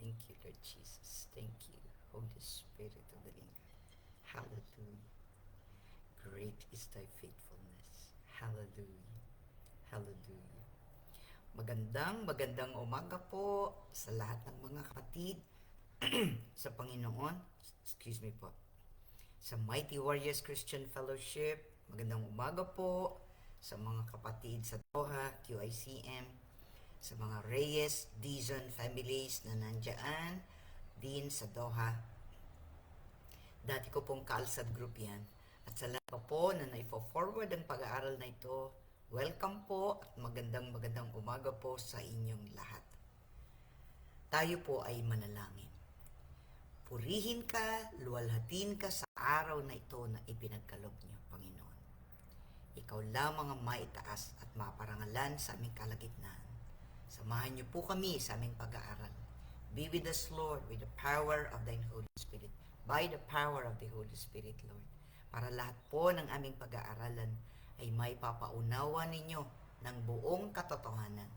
Thank you, Lord Jesus. Thank you, Holy Spirit of the living God. Hallelujah. Great is thy faithfulness. Hallelujah. Hallelujah. Magandang umaga po sa lahat ng mga kapatid sa Panginoon. Excuse me po. Sa Mighty Warriors Christian Fellowship, magandang umaga po sa mga kapatid sa Doha, QICM, sa mga Reyes, Dizon families na nandiyan din sa Doha. Dati ko pong kaalsad group yan. At sa lahat pa po na naifo-forward ang pag-aaral na ito, welcome po at magandang umaga po sa inyong lahat. Tayo po ay manalangin. Purihin ka, luwalhatin ka sa araw na ito na ipinagkaloob niyo, Panginoon. Ikaw lamang ang maitaas at maparangalan sa aming kalagitnaan. Samahan niyo po kami sa aming pag-aaral. Be with us, Lord, with the power of Thine Holy Spirit. By the power of the Holy Spirit, Lord. Para lahat po ng aming pag-aaralan ay may papaunawa ninyo ng buong katotohanan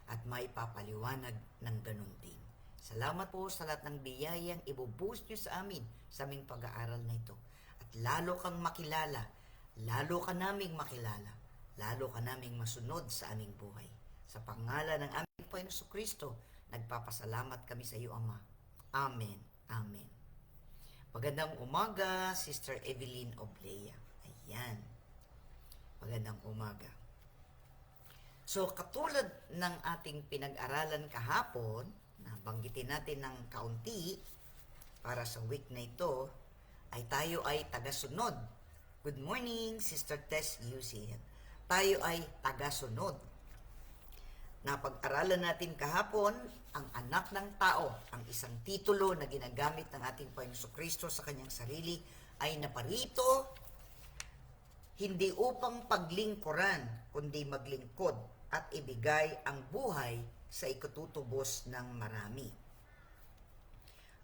at may papaliwanag ng ganun din. Salamat po sa lahat ng biyayang ibubuhos nyo sa amin sa aming pag-aaral na ito. At lalo kang makilala, lalo ka naming makilala, lalo ka naming masunod sa aming buhay. Sa pangalan ng aming Panginoon Jesucristo, nagpapasalamat kami sa iyo, Ama. Amen. Amen. Magandang umaga, Sister Evelyn Oblea. Ayan. Magandang umaga. So, katulad ng ating pinag-aralan kahapon, nabanggitin natin ng kaunti para sa week na ito, ay tayo ay tagasunod. Good morning, Sister Tess Yusin. Tayo ay tagasunod. Napag-aralan natin kahapon ang anak ng tao, ang isang titulo na ginagamit ng ating Panginoon Jesucristo sa kanyang sarili ay naparito hindi upang paglingkuran, kundi maglingkod at ibigay ang buhay sa ikatutubos ng marami.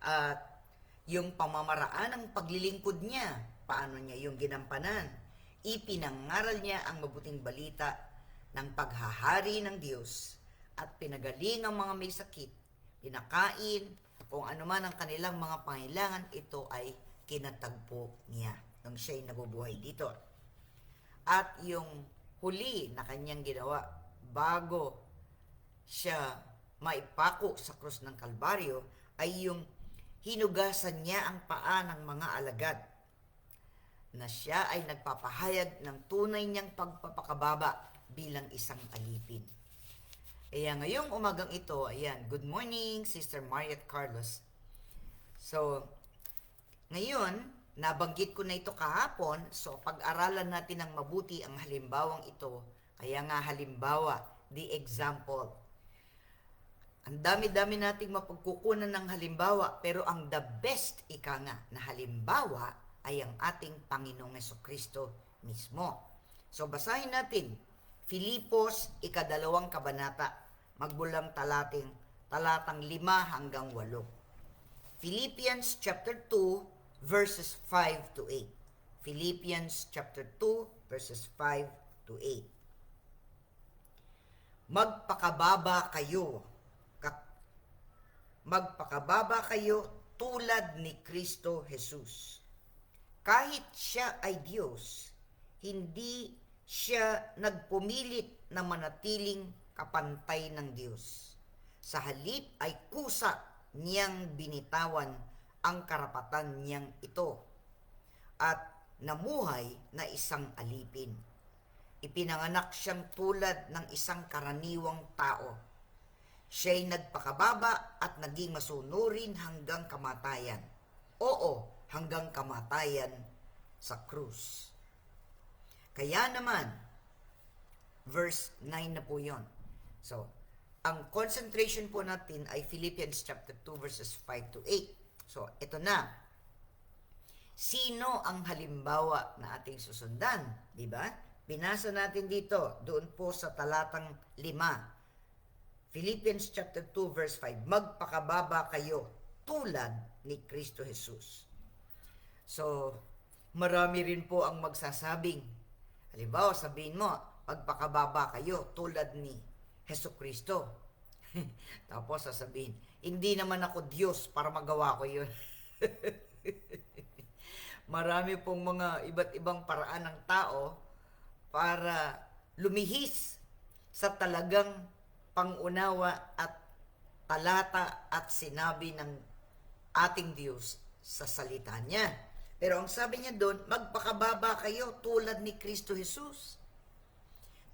At yung pamamaraan ng paglilingkod niya, paano niya yung ginampanan? Ipinangaral niya ang mabuting balita ng paghahari ng Diyos at pinagaling ang mga may sakit, pinakain, kung ano man ang kanilang mga pangailangan, ito ay kinatagpo niya nung siya'y nabubuhay dito. At yung huli na kanyang ginawa bago siya maipako sa krus ng Kalbaryo ay yung hinugasan niya ang paa ng mga alagad na siya ay nagpapahayag ng tunay niyang pagpapakababa bilang isang alipin. Kaya ngayong umagang ito, ayan, good morning, Sister Mariette Carlos. So, ngayon, nabanggit ko na ito kahapon, so pag-aralan natin ng mabuti ang halimbawang ito. Kaya nga halimbawa, the example. Ang dami-dami nating mapagkukunan ng halimbawa, pero ang the best ika nga na halimbawa ay ang ating Panginoong Jesucristo mismo. So basahin natin, Filipos, 2 kabanata, magbulang talatang 5 hanggang 8. Philippians chapter 2, verses 5 to 8. Philippians chapter 2, verses 5 to 8. Magpakababa kayo tulad ni Kristo Jesus. Kahit siya ay Diyos, hindi siya nagpumilit na manatiling kapantay ng Diyos. Sa halip ay kusa niyang binitawan ang karapatan niyang ito at namuhay na isang alipin. Ipinanganak siyang tulad ng isang karaniwang tao. Siya'y nagpakababa at naging masunurin hanggang kamatayan. Oo, hanggang kamatayan sa krus. Kaya naman, verse 9 na po yon. So, ang concentration po natin ay Philippians chapter 2 verses 5 to 8. So, ito na. Sino ang halimbawa na ating susundan? Diba? Binasa natin dito, doon po sa talatang 5. Philippians chapter 2 verse 5. Magpakababa kayo tulad ni Kristo Jesus. So, marami rin po ang magsasabing, halimbawa, sabihin mo, magpakababa kayo tulad ni Jesucristo. Tapos sasabihin, hindi naman ako Diyos para magawa ko yun. Marami pong mga iba't ibang paraan ng tao para lumihis sa talagang pangunawa at talata at sinabi ng ating Diyos sa salita niya. Pero ang sabi niya doon, magpakababa kayo tulad ni Kristo Jesus.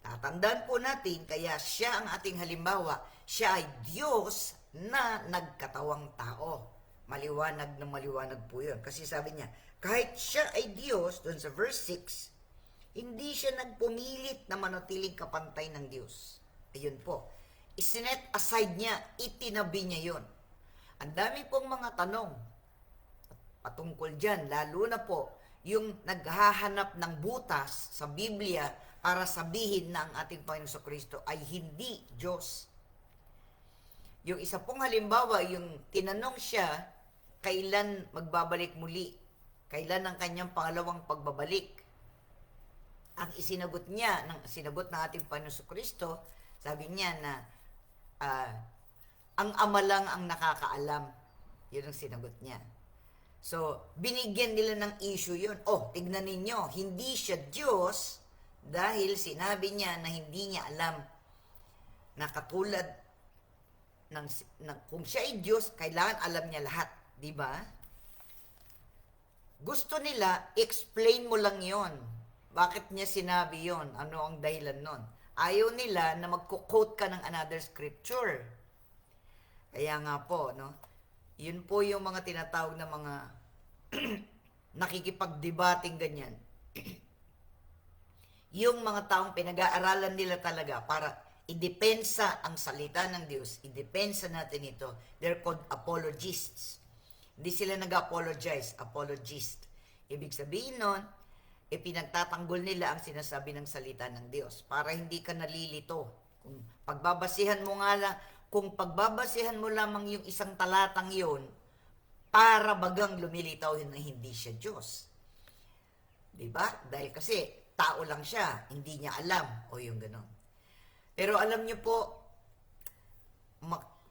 Tatandaan po natin, kaya siya ang ating halimbawa, siya ay Diyos na nagkatawang tao. Maliwanag na maliwanag po yun. Kasi sabi niya, kahit siya ay Diyos, doon sa verse 6, hindi siya nagpumilit na manatiling kapantay ng Diyos. Ayun po. Isinet aside niya, itinabi niya yun. Ang dami pong mga tanong patungkol dyan, lalo na po yung naghahanap ng butas sa Biblia para sabihin na ang ating Panginoon Kristo ay hindi Diyos. Yung isa pong halimbawa, yung tinanong siya, kailan magbabalik muli? Kailan ang kanyang pangalawang pagbabalik? Ang sinagot ng ating Panginoon Kristo, sabi niya na ang Ama lang ang nakakaalam. Yun ang sinagot niya. So, binigyan nila ng issue yun. Oh, tignan ninyo, hindi siya Diyos dahil sinabi niya na hindi niya alam na katulad ng kung siya ay Diyos, kailangan alam niya lahat. Di ba? Gusto nila, explain mo lang yon. Bakit niya sinabi yon? Ano ang dahilan nun? Ayaw nila na magko-quote ka ng another scripture. Kaya nga po, no? Yun po yung mga tinatawag na mga nakikipagdebating ganyan. Yung mga taong pinag-aaralan nila talaga para idepensa ang salita ng Diyos, idepensa natin ito, they're called apologists. Hindi sila nag-apologize, apologist. Ibig sabihin nun, pinagtatanggol nila ang sinasabi ng salita ng Diyos para hindi ka nalilito. Kung pagbabasihan mo lamang yung isang talatang yon, para bagang lumilitaw na hindi siya Diyos. Diba? Dahil kasi tao lang siya, hindi niya alam o yung gano'n. Pero alam niyo po,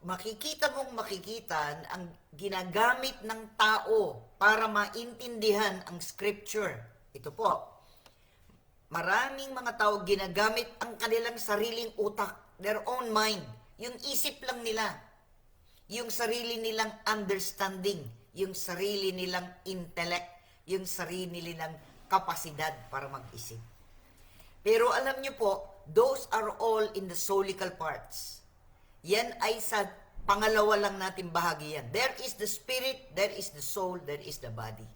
makikita ang ginagamit ng tao para maintindihan ang scripture. Ito po, maraming mga tao ginagamit ang kanilang sariling utak, their own mind. Yung isip lang nila, yung sarili nilang understanding, yung sarili nilang intellect, yung sarili nilang kapasidad para mag-isip. Pero alam nyo po, those are all in the soulical parts. Yan ay sa pangalawa lang natin bahagi yan. There is the spirit, there is the soul, there is the body.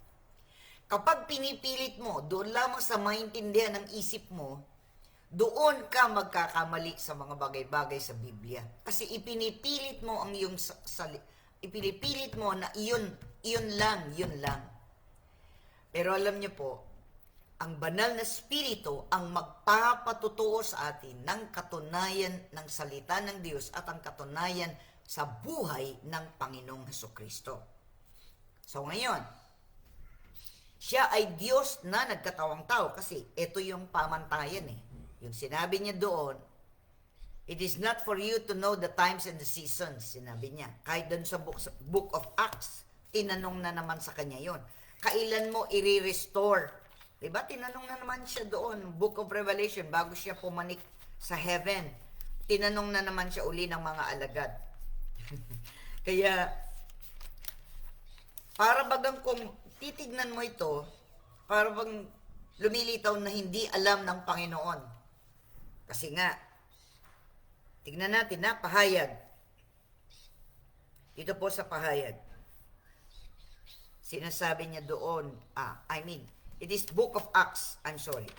Kapag pinipilit mo, doon lamang sa maintindihan ng isip mo, doon ka magkakamali sa mga bagay-bagay sa Biblia. Kasi ipinipilit mo ang iyong ipinipilit mo na yun lang. Pero alam niyo po, ang banal na spirito ang magpapatutuo sa atin ng katunayan ng salita ng Diyos at ang katunayan sa buhay ng Panginoong Hesukristo. So ngayon, siya ay Diyos na nagkatawang tao kasi ito yung pamantayan eh. Yung sinabi niya doon, it is not for you to know the times and the seasons, sinabi niya. Kahit doon sa book of Acts, tinanong na naman sa kanya yon. Kailan mo i-restore? Diba? Tinanong na naman siya doon, book of Revelation, bago siya pumanik sa heaven. Tinanong na naman siya uli ng mga alagad. Kaya, para bagang kung titignan mo ito, para bang lumilitaw na hindi alam ng Panginoon. Kasi nga, tignan natin na, pahayag. Dito po sa pahayag. Sinasabi niya doon, it is Book of Acts,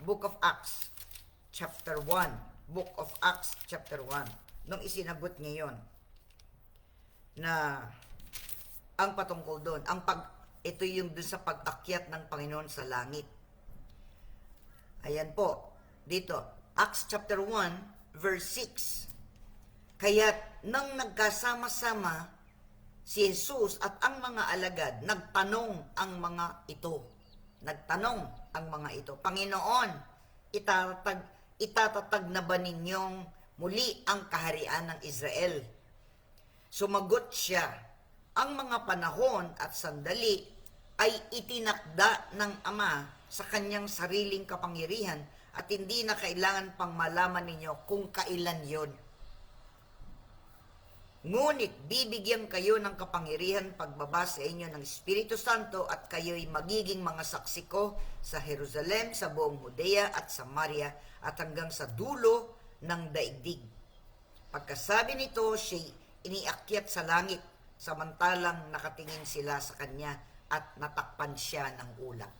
Book of Acts, chapter 1. Book of Acts, chapter 1. Nung isinagot niya yon na ang patungkol doon, ito yung doon sa pag-akyat ng Panginoon sa langit. Ayan po, dito, Acts chapter 1, verse 6. Kaya't nang nagkasama-sama si Jesus at ang mga alagad, nagtanong ang mga ito, Panginoon, itatatag na ba ninyong muli ang kaharian ng Israel? Sumagot siya, ang mga panahon at sandali ay itinakda ng Ama sa kanyang sariling kapangyarihan at hindi na kailangan pang malaman ninyo kung kailan yon. Ngunit bibigyan kayo ng kapangyarihan pagbaba sa inyo ng Espiritu Santo at kayo'y magiging mga saksi ko sa Jerusalem, sa buong Judea at Samaria at hanggang sa dulo ng daigdig. Pagkasabi nito, siya'y iniakyat sa langit, samantalang nakatingin sila sa kanya at natakpan siya ng ulap.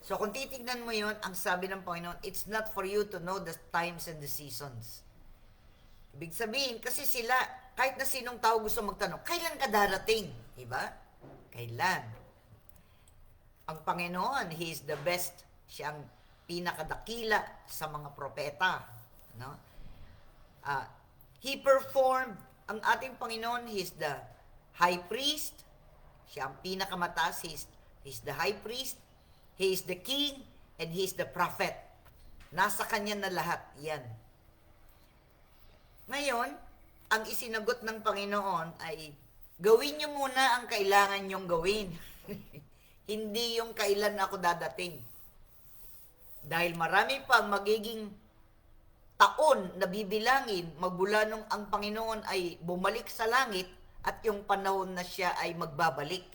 So kung titignan mo yon, ang sabi ng Panginoon, it's not for you to know the times and the seasons. Ibig sabihin, kasi sila, kahit na sinong tao gusto magtanong, kailan ka darating? Diba? Kailan? Ang Panginoon, He is the best. Siya ang pinakadakila sa mga propeta. No? He performed, ang ating Panginoon, He is the high priest. Siya ang pinakamataas. He is the high priest. He is the king. And He is the prophet. Nasa Kanya na lahat. Yan. Ngayon, ang isinagot ng Panginoon ay, gawin niyo muna ang kailangan niyong gawin. Hindi yung kailan ako dadating. Dahil marami pa magiging taon na bibilangin magmula nung ang Panginoon ay bumalik sa langit at yung panahon na siya ay magbabalik.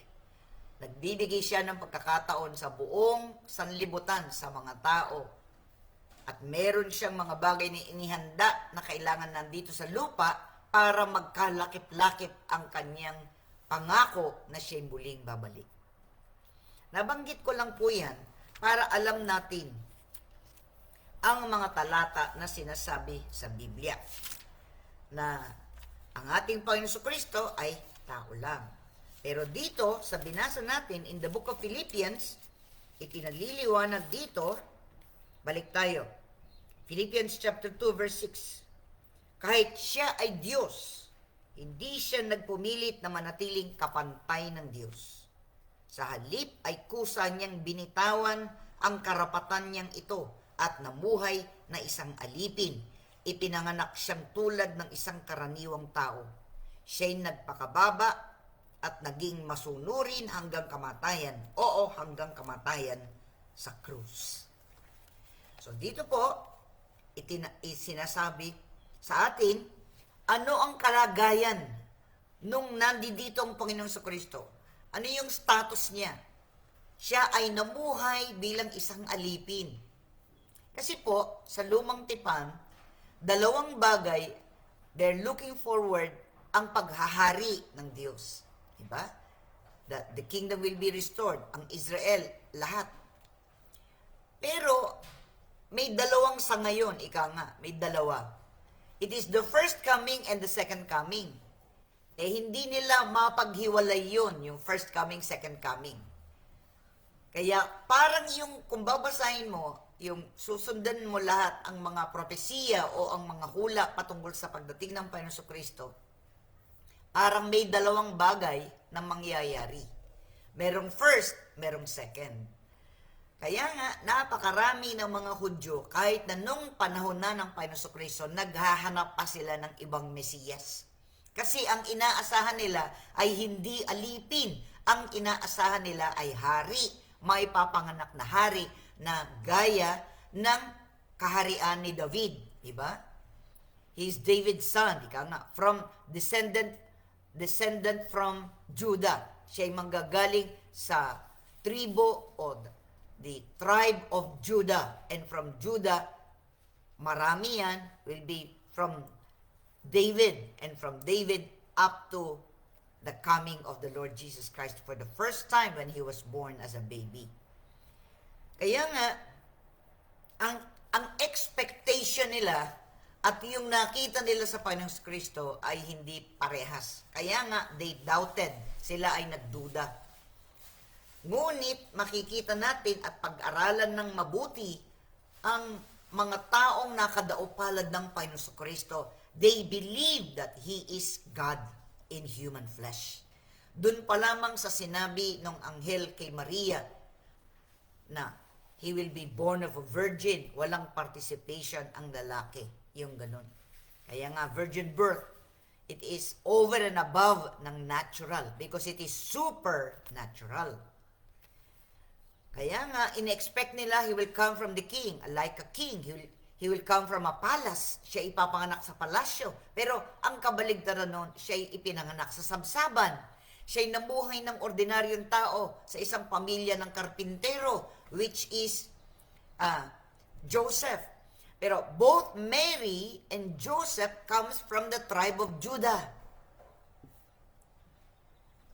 Nagbibigay siya ng pagkakataon sa buong sanlibutan sa mga tao. At meron siyang mga bagay na inihanda na kailangan nandito sa lupa para magkalakip-lakip ang kanyang pangako na siya'y muling babalik. Nabanggit ko lang po yan para alam natin ang mga talata na sinasabi sa Biblia na ang ating Panginoon Kristo ay tao lang. Pero dito, sa binasa natin in the book of Philippians, itinaliliwanag dito, balik tayo. Philippians chapter 2 verse 6. Kahit siya ay Diyos, hindi siya nagpumilit na manatiling kapantay ng Diyos. Sa halip ay kusa niyang binitawan ang karapatan niyang ito at namuhay na isang alipin. Ipinanganak siyang tulad ng isang karaniwang tao. Siya'y nagpakababa at naging masunurin hanggang kamatayan. Oo, hanggang kamatayan sa krus. So dito po, sinasabi sa atin, ano ang kalagayan nung nandito ang Panginoong Kristo? Ano yung status niya? Siya ay namuhay bilang isang alipin. Kasi po, sa lumang tipan, dalawang bagay, they're looking forward ang paghahari ng Diyos. Diba? The kingdom will be restored. Ang Israel, lahat. Pero, may dalawang sa ngayon, may dalawa. It is the first coming and the second coming. Hindi nila mapaghiwalay yun, yung first coming, second coming. Kaya parang yung, kung babasahin mo, yung susundan mo lahat ang mga propesiya o ang mga hula patungkol sa pagdating ng Panginoon Kristo, parang may dalawang bagay na mangyayari. Merong first, merong second. Kaya nga, napakarami ng mga Hudyo, kahit na nung panahon na ng Panginoon Kristo, naghahanap pa sila ng ibang Mesiyas. Kasi ang inaasahan nila ay hindi alipin. Ang inaasahan nila ay hari. May papanganak na hari na gaya ng kaharian ni David. Diba? He is David's son. Ika nga, from descendant from Judah. Siya ay manggagaling sa tribo o the tribe of Judah. And from Judah, marami yan will be from David. And from David up to the coming of the Lord Jesus Christ for the first time when He was born as a baby. Kaya nga, ang expectation nila at yung nakita nila sa Panginoong Kristo ay hindi parehas. Kaya nga, they doubted. Sila ay nagduda. Ngunit makikita natin at pag-aralan ng mabuti ang mga taong nakadaupalad ng Panginoon Kristo. They believe that He is God in human flesh. Doon pa lamang sa sinabi ng anghel kay Maria na He will be born of a virgin, walang participation ang lalaki. Yung ganun. Kaya nga, virgin birth, It is over and above ng natural because it is supernatural. Kaya nga, in-expect nila, he will come from the king, like a king. He will come from a palace. Siya ipapanganak sa palasyo. Pero ang kabaligtaran nun, siya ipinanganak sa sabsaban. Siya'y namuhay ng ordinaryong tao sa isang pamilya ng karpintero, which is Joseph. Pero both Mary and Joseph comes from the tribe of Judah.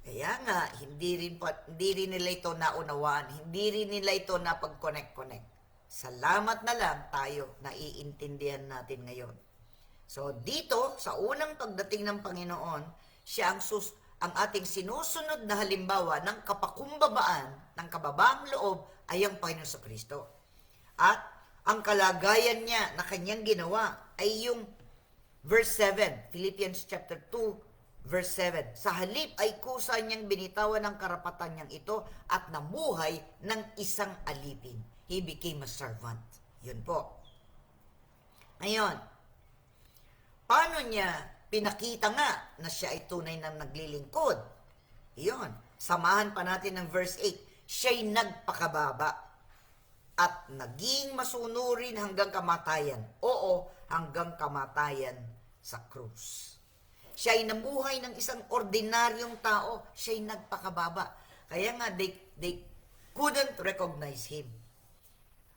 Kaya nga, hindi rin nila ito naunawaan, hindi rin nila ito napag-connect-connect. Salamat na lang tayo, naiintindihan natin ngayon. So dito, sa unang pagdating ng Panginoon, siya ang ating sinusunod na halimbawa ng kapakumbabaan, ng kababaang loob, ay ang Panginoon sa Kristo. At ang kalagayan niya na kanyang ginawa ay yung verse 7, Philippians chapter 2, verse 7. Sa halip ay kusa niyang binitawan ng karapatan niyang ito at namuhay ng isang alipin. He became a servant. Yun po. Ngayon, paano niya pinakita nga na siya ay tunay na naglilingkod? Yun. Samahan pa natin ng verse 8. Siya'y nagpakababa at naging masunurin hanggang kamatayan. Oo, hanggang kamatayan sa krus. Siya ay namuhay ng isang ordinaryong tao. Siya ay nagpakababa. Kaya nga, they couldn't recognize him.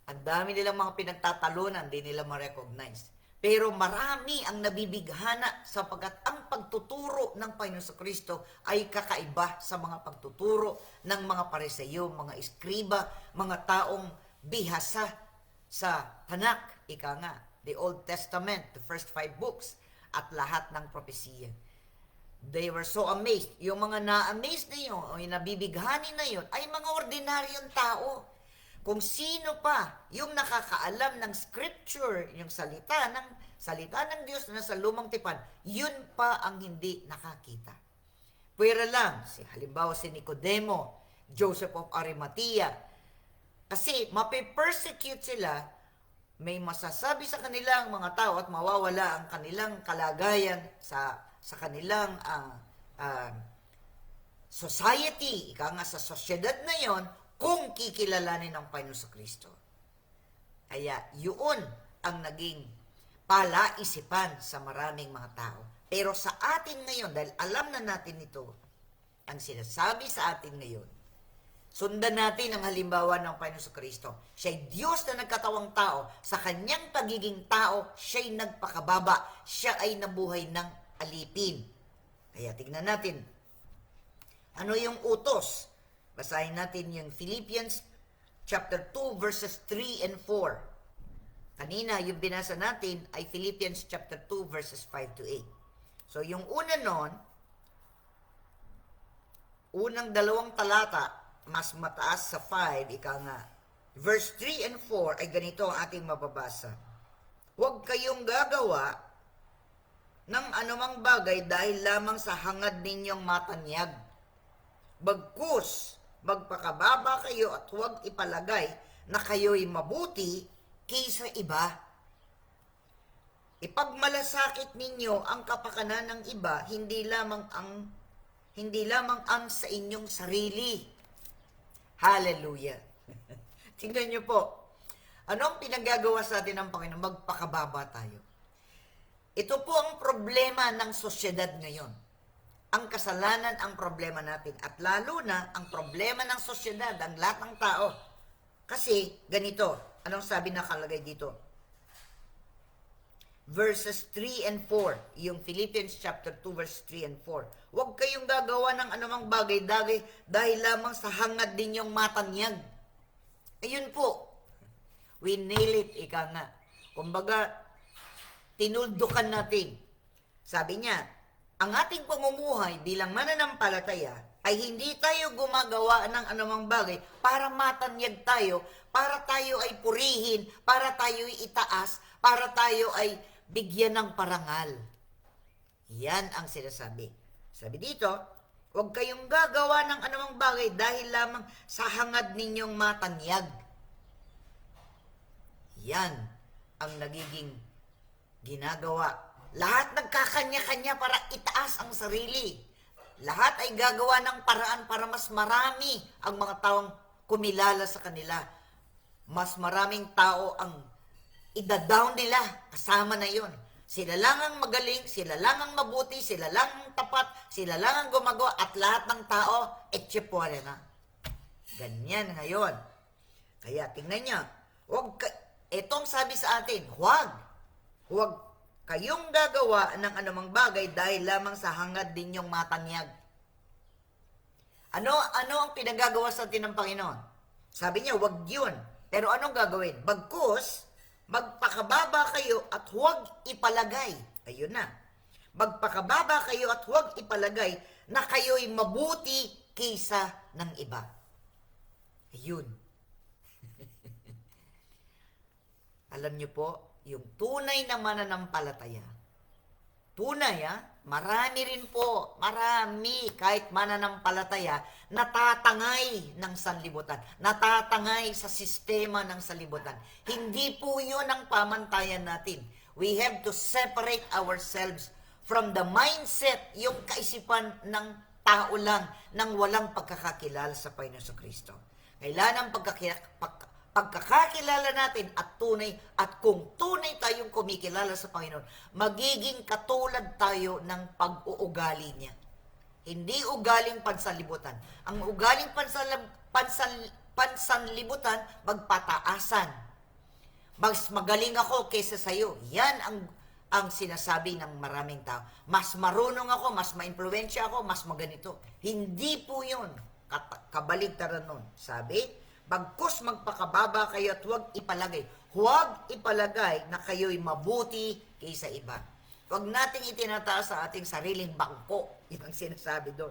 Ang dami nilang mga pinagtatalunan, hindi nila ma-recognize. Pero marami ang nabibighana sapagkat ang pagtuturo ng Panginoon sa Kristo ay kakaiba sa mga pagtuturo ng mga Pariseyo, mga eskriba, mga taong bihasa sa Tanakh, ika nga, the Old Testament, the first 5 books, at lahat ng propesiya. They were so amazed. Yung mga na-amaze na yun, o yung nabibighani na yun, ay mga ordinaryong tao. Kung sino pa yung nakakaalam ng scripture, yung salita ng Diyos na sa lumang tipan, yun pa ang hindi nakakita. Pwera lang, halimbawa si Nicodemo, Joseph of Arimathea, kasi mape-persecute sila, may masasabi sa kanilang mga tao at mawawala ang kanilang kalagayan sa kanilang society, ika nga sa sosyedad na yon, kung kikilalanin ng Panginoon sa Kristo. Kaya yun ang naging palaisipan sa maraming mga tao. Pero sa atin ngayon, dahil alam na natin ito, ang sinasabi sa atin ngayon, sundan natin ang halimbawa ng Panginoon sa Kristo. Siya'y Diyos na nagkatawang tao. Sa kanyang pagiging tao, siya'y nagpakababa. Siya ay nabuhay ng alipin. Kaya tignan natin, ano yung utos? Basahin natin yung Philippians chapter 2 verses 3 and 4. Kanina, yung binasa natin ay Philippians chapter 2 verses 5 to 8. So yung una nun, unang 2 talata, mas mataas sa 5, ika nga. Verse 3 and 4 ay ganito ang ating mababasa. Huwag kayong gagawa ng anumang bagay dahil lamang sa hangad ninyong matanyag. Bagkus, magpakababa kayo at huwag ipalagay na kayo'y mabuti kaysa iba. Ipagmalasakit ninyo ang kapakanan ng iba, hindi lamang ang sa inyong sarili. Hallelujah. Tingnan nyo po, anong pinagagawa sa atin ng Panginoon? Magpakababa tayo. Ito po ang problema ng sosyedad ngayon. Ang kasalanan ang problema natin. At lalo na ang problema ng sosyedad, ang lahat ng tao. Kasi, ganito, anong sabi nakalagay dito? Verses 3 and 4, yung Philippians chapter 2 verse 3 and 4. Huwag kayong gagawa ng anumang bagay dahil lamang sa hangad ninyong matanyag. Ayun po. We nail it, ika nga. Kumbaga, tinuldukan natin. Sabi niya, ang ating pamumuhay bilang mananampalataya ay hindi tayo gumagawa ng anumang bagay para matanyag tayo, para tayo ay purihin, para tayo ay itaas, para tayo ay bigyan ng parangal. Yan ang sinasabi. Sabi dito, huwag kayong gagawa ng anumang bagay dahil lamang sa hangad ninyong matanyag. Yan ang nagiging ginagawa Lahat nagkakanya-kanya para itaas ang sarili. Lahat ay gagawa ng paraan para mas marami ang mga taong kumilala sa kanila. Mas maraming tao ang ida-down nila, kasama na yon. Sila lang ang magaling, sila lang ang mabuti, sila lang ang tapat, sila lang ang gumagawa, at lahat ng tao, etsyepware na. Ganyan ngayon. Kaya tingnan niya, itong sabi sa atin, huwag kayong gagawa ng anumang bagay dahil lamang sa hangad ninyong matanyag. Ano ang pinagagawa sa atin ng Panginoon? Sabi niya, huwag yun. Pero anong gagawin? Bagkus, magpakababa kayo at huwag ipalagay. Ayun na. Magpakababa kayo at huwag ipalagay na kayo'y mabuti kaysa ng iba. Ayun. Alam niyo po, yung tunay na mananampalataya, marami rin po, marami, kahit mananampalataya, natatangay ng sanlibutan, natatangay sa sistema ng sanlibutan. Hindi po yun ang pamantayan natin. We have to separate ourselves from the mindset, yung kaisipan ng tao lang, nang walang pagkakakilala sa Panginoon Kristo. Kailangan pagkakakilala natin at kung tunay tayong kumikilala sa Panginoon, magiging katulad tayo ng pag-uugali niya. Hindi ugaling pansanlibutan. Ang ugaling pansanlibutan, magpataasan. Mas magaling ako kaysa sayo. Yan ang sinasabi ng maraming tao. Mas marunong ako, mas maimpluwensya ako, mas maganito. Hindi po yun. Kabaligtaran nun. Sabi, bagkus magpakababa kayo at huwag ipalagay. Huwag ipalagay na kayo'y mabuti kaysa iba. Huwag nating itinataas sa ating sariling bangko. Yun ang sinasabi doon.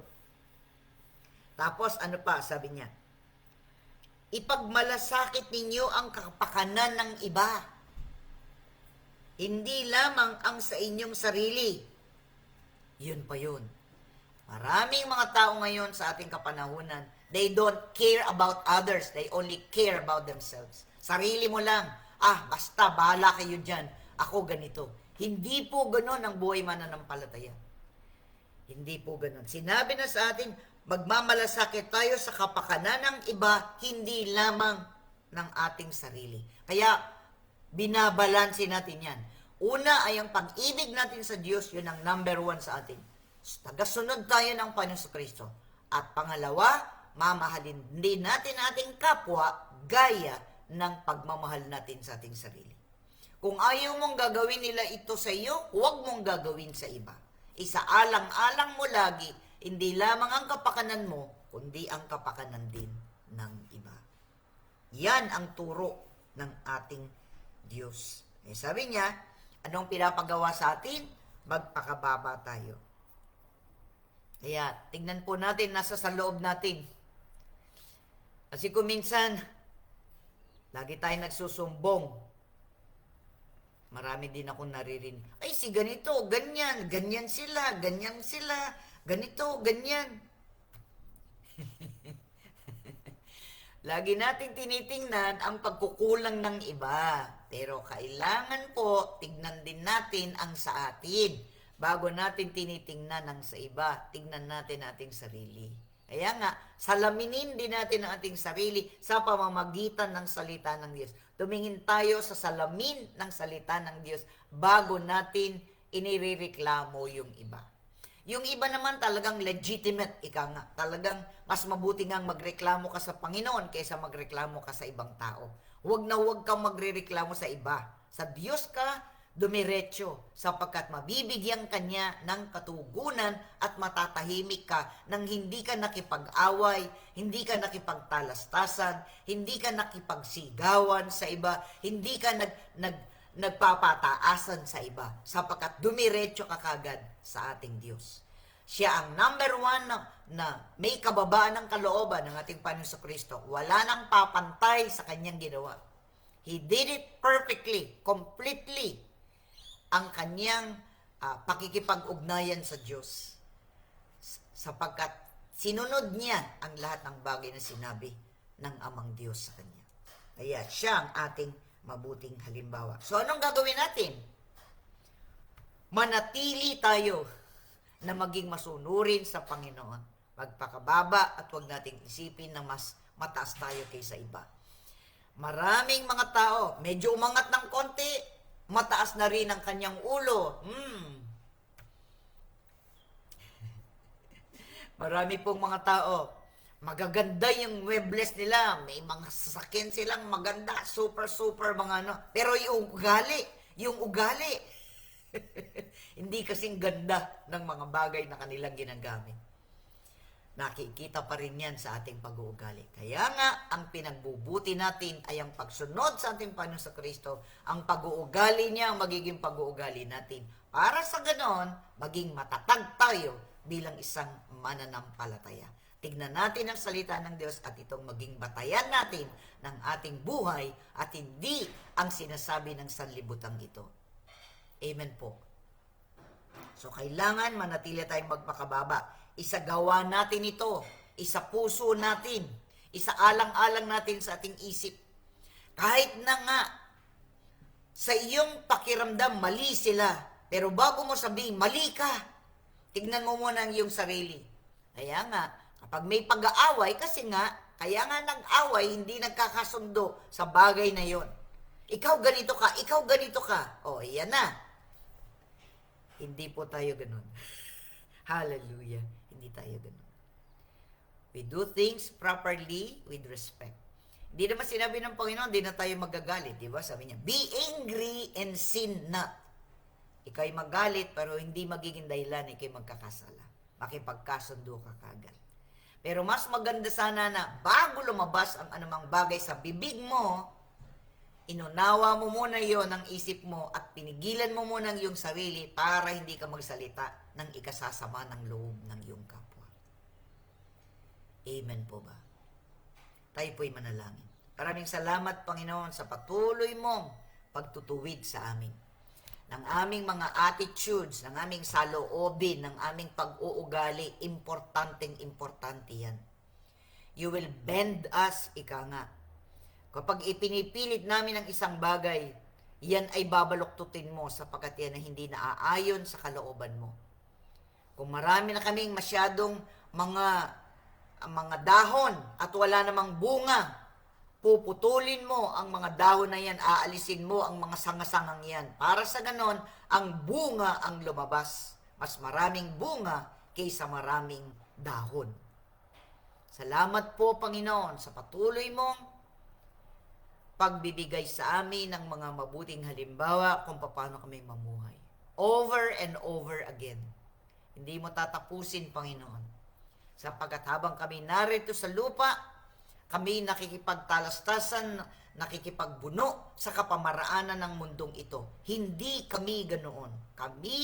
Tapos ano pa, sabi niya, ipagmalasakit ninyo ang kapakanan ng iba. Hindi lamang ang sa inyong sarili. Yun pa yun. Maraming mga tao ngayon sa ating kapanahunan, they don't care about others. They only care about themselves. Sarili mo lang. Basta, bahala kayo dyan. Ako ganito. Hindi po ganon ang buhay mananampalataya. Hindi po ganon. Sinabi na sa atin, magmamalasakit tayo sa kapakanan ng iba, hindi lamang ng ating sarili. Kaya, binabalansin natin yan. Una ay ang pag-ibig natin sa Diyos, yun ang number 1 sa atin. Tagasunod tayo ng Panginoon Kristo. At pangalawa, mamahalin din natin ating kapwa gaya ng pagmamahal natin sa ating sarili. Kung ayaw mong gagawin nila ito sa iyo, huwag mong gagawin sa iba. Isaalang-alang mo lagi, hindi lamang ang kapakanan mo, kundi ang kapakanan din ng iba. Yan ang turo ng ating Diyos. Sabi niya, anong pinapagawa sa atin? Magpakababa tayo. Kaya, tignan po natin, nasa sa loob natin. Kasi kung minsan, lagi tayo nagsusumbong. Marami din akong naririnig. Ay, si ganito, ganyan, ganyan sila, ganito, ganyan. Lagi natin tinitingnan ang pagkukulang ng iba. Pero kailangan po, tignan din natin ang sa atin. Bago natin tinitingnan ang sa iba, tignan natin ating sarili. Kaya nga, salaminin din natin ang ating sarili sa pamamagitan ng salita ng Diyos. Tumingin tayo sa salamin ng salita ng Diyos bago natin inirereklamo yung iba. Yung iba naman talagang legitimate, ika nga. Talagang mas mabuti ngang magreklamo ka sa Panginoon kaysa magreklamo ka sa ibang tao. Huwag na huwag kang magrereklamo sa iba. Sa Diyos ka dumiretso sapagkat mabibigyan kanya ng katugunan at matatahimik ka nang hindi ka nakipag-away, hindi ka nakipagtalastasan, hindi ka nakipagsigawan sa iba, hindi ka nagpapataasan sa iba sapagkat dumiretso ka kagad sa ating Diyos. Siya ang number 1 na may kababaan ng kalooban ng ating Panginoon Kristo. Wala nang papantay sa kanyang ginawa. He did it perfectly, completely. Ang kanyang pakikipag-ugnayan sa Diyos. Sapagkat sinunod niya ang lahat ng bagay na sinabi ng Amang Diyos sa kanya. Kaya siya ang ating mabuting halimbawa. So anong gagawin natin? manatili tayo na maging masunurin sa Panginoon. Magpakababa at huwag nating isipin na mas mataas tayo kaysa iba. Maraming mga tao, medyo umangat ng konti, mataas na rin ang kanyang ulo. Marami pong mga tao, magaganda yung muebles nila, may mga sasakyan silang maganda, super mga ano. Pero yung ugali, hindi kasing ganda ng mga bagay na kanilang ginagamit. Nakikita pa rin yan sa ating pag-uugali. Kaya nga, ang pinagbubuti natin ay ang pagsunod sa ating Panginoon sa Kristo, ang pag-uugali niya ang magiging pag-uugali natin. Para sa ganon, maging matatag tayo bilang isang mananampalataya. Tignan natin ang salita ng Diyos at itong maging batayan natin ng ating buhay at hindi ang sinasabi ng sanlibutan ito. Amen po. So, kailangan manatili tayong magpakababa. Isagawa natin ito. Isa puso natin. Isa alang-alang natin sa ating isip. Kahit na nga sa iyong pakiramdam, mali sila. Pero bago mo sabihin, mali ka. Tignan mo muna ang iyong sarili. Kaya nga, kapag may pag-aaway, kasi nga, kaya nga nag-away, hindi nagkakasundo sa bagay na yon. Ikaw ganito ka, ikaw ganito ka. O, iyan na. Hindi po tayo ganun. Hallelujah. Hindi tayo ganun. We do things properly with respect. Hindi naman sinabi ng Panginoon, hindi na tayo magagalit. Diba? Sabi niya, be angry and sin not. Ikaw'y magalit, pero hindi magiging dahilan, ikaw'y magkakasala. Makipagkasundo ka kagad. Pero mas maganda sana na bago lumabas ang anumang bagay sa bibig mo, inunawa mo muna yon ng isip mo at pinigilan mo muna ang iyong sarili para hindi ka magsalita ng ikasasama ng loob ng iyong kapwa. Amen po ba? Tayo po'y manalangin. Maraming salamat, Panginoon, sa patuloy mong pagtutuwid sa amin. Ng aming mga attitudes, ng aming saloobin, ng aming pag-uugali, importante yan. You will bend us, ika nga. Kapag ipinipilit namin ang isang bagay, yan ay babaluktutin mo sapagkat yan ay hindi naaayon sa kalooban mo. Kung marami na kaming masyadong mga dahon at wala namang bunga, puputulin mo ang mga dahon na yan, aalisin mo ang mga sangasangang yan. Para sa ganon, ang bunga ang lumabas. Mas maraming bunga kaysa maraming dahon. Salamat po, Panginoon, sa patuloy mong pagbibigay sa amin ng mga mabuting halimbawa kung paano kami mamuhay. Over and over again. Hindi mo tatapusin, Panginoon. Sapagkat habang kami narito sa lupa, kami nakikipagtalastasan, nakikipagbuno sa kapamaraanan ng mundong ito. Hindi kami ganoon. Kami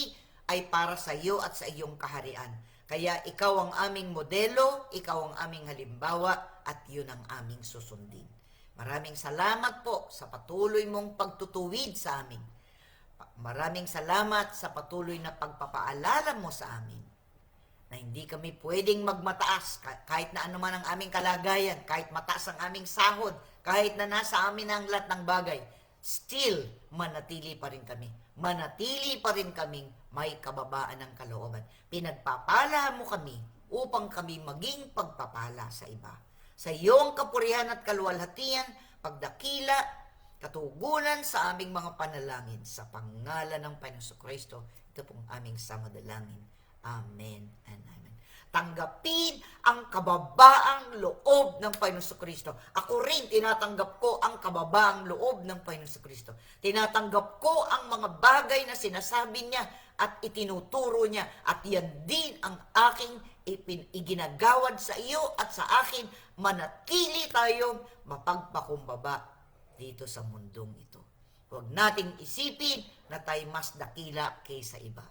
ay para sa iyo at sa iyong kaharian. Kaya ikaw ang aming modelo, ikaw ang aming halimbawa, at yun ang aming susundin. Maraming salamat po sa patuloy mong pagtutuwid sa amin. Maraming salamat sa patuloy na pagpapaalala mo sa amin na hindi kami pwedeng magmataas kahit na anuman ang aming kalagayan, kahit mataas ang aming sahod, kahit na nasa amin ang lahat ng bagay, still manatili pa rin kami. Manatili pa rin kaming may kababaan ng kalooban. Pinagpapala mo kami upang kami maging pagpapala sa iba. Sa iyong kapurihan at kaluwalhatian, pagdakila, katugunan sa aming mga panalangin. Sa pangalan ng Panginoon Kristo, ito pong aming samadalangin. Amen and amen. Tanggapin ang kababaang loob ng Panginoon Kristo. Ako rin, tinatanggap ko ang kababaang loob ng Panginoon Kristo. Tinatanggap ko ang mga bagay na sinasabi niya at itinuturo niya. At yan din ang aking iginagawad sa iyo at sa akin. Manatili tayong mapagpakumbaba dito sa mundong ito. Huwag nating isipin na tayo mas dakila kaysa iba.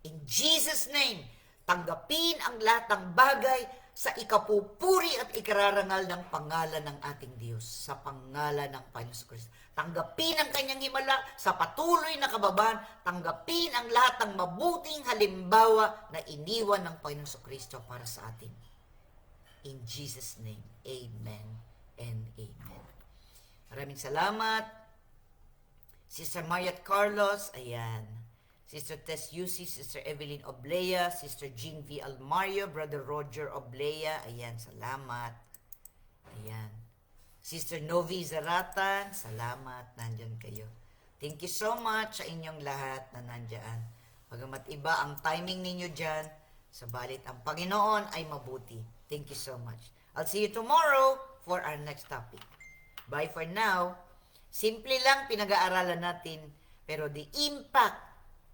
In Jesus' name, tanggapin ang lahat ng bagay sa ikapupuri at ikararangal ng pangalan ng ating Diyos, sa pangalan ng Panginoon Kristo. Tanggapin ang kanyang himala sa patuloy na kababahan, tanggapin ang lahat ng mabuting halimbawa na iniwan ng Panginoon Kristo para sa atin. In Jesus' name, amen and amen. Maraming salamat. Sister Mariat Carlos, ayan. Sister Tess Yusi, Sister Evelyn Oblea, Sister Jean V. Almario, Brother Roger Oblea. Ayan, salamat. Ayan. Sister Novi Zaratan, salamat. Nandyan kayo. Thank you so much sa inyong lahat na nandyan. Bagamat iba ang timing ninyo dyan, sabalit ang Panginoon ay mabuti. Thank you so much. I'll see you tomorrow for our next topic. Bye for now. Simple lang pinag-aaralan natin, pero the impact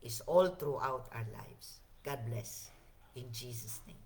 is all throughout our lives. God bless. In Jesus' name.